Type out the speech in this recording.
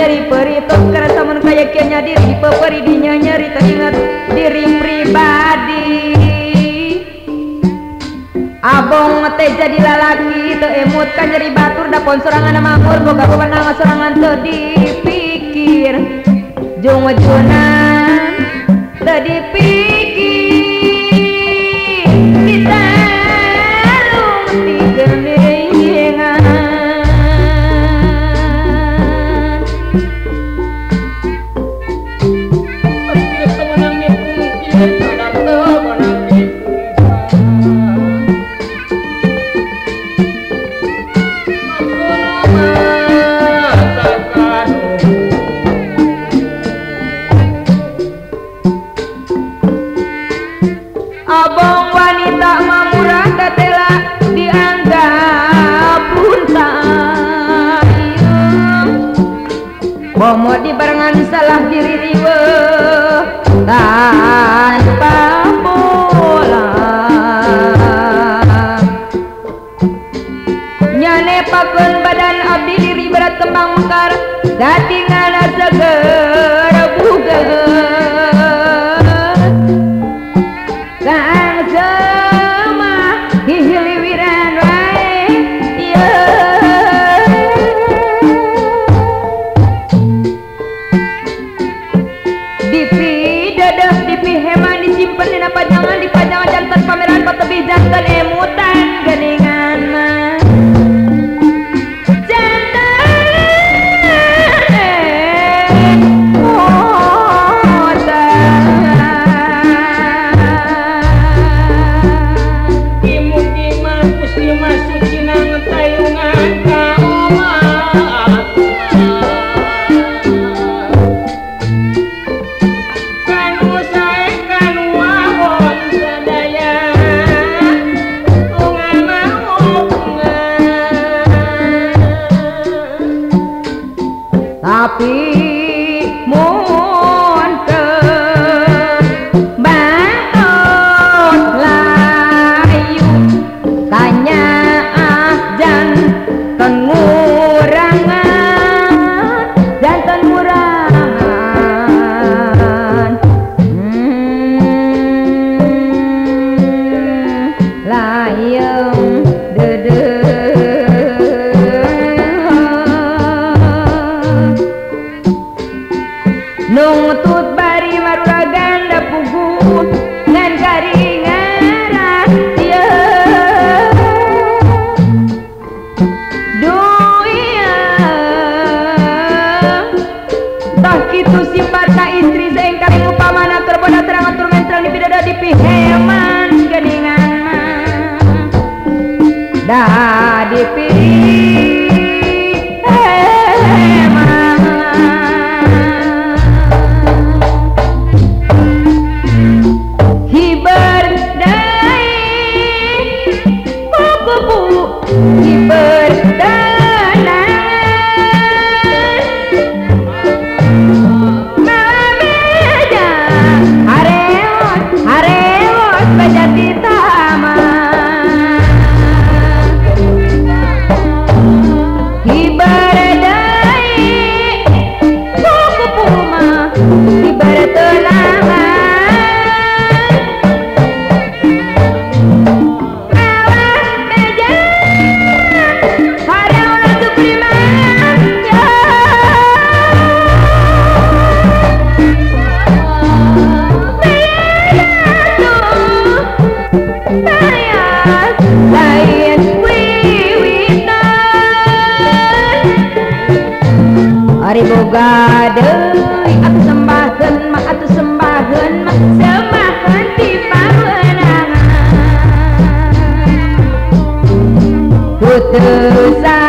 nyeri perito karena samun kaya kianya diri peperi dinya nyeri teringat diri pribadi abong teh jadi lalaki teu emut kan nyeri batur da pon sorangan mamur boga pemenang sorangan teu dipikir jeung wajunan teu dipikir kita lumti geuningan abang wanita mamurah datela dianggap punta bomo di barengan salah diri riwe tanpa bola nyane pakeun badan abdi diri berat kembang mekar datingan seger buger kang semah hihiliwiran wae ye dipi dedeh dipi heman disimpen dina pajangan jantan pameran patebih jantan emutan geningan mah tapi mun kebaot layu tanya jan jantan ngurangan layem dede nungtut bari maruragan da pugu ngan karingaran ye duia tah kitu sifat ka istri saengkaring upamana keur boda terang atur mental di bidada di piheman geningan mah dah dipilih Ari boga deui atuh sembahkeun mah atuh sembahkeun mah sembahkeun ti pawenangan putusan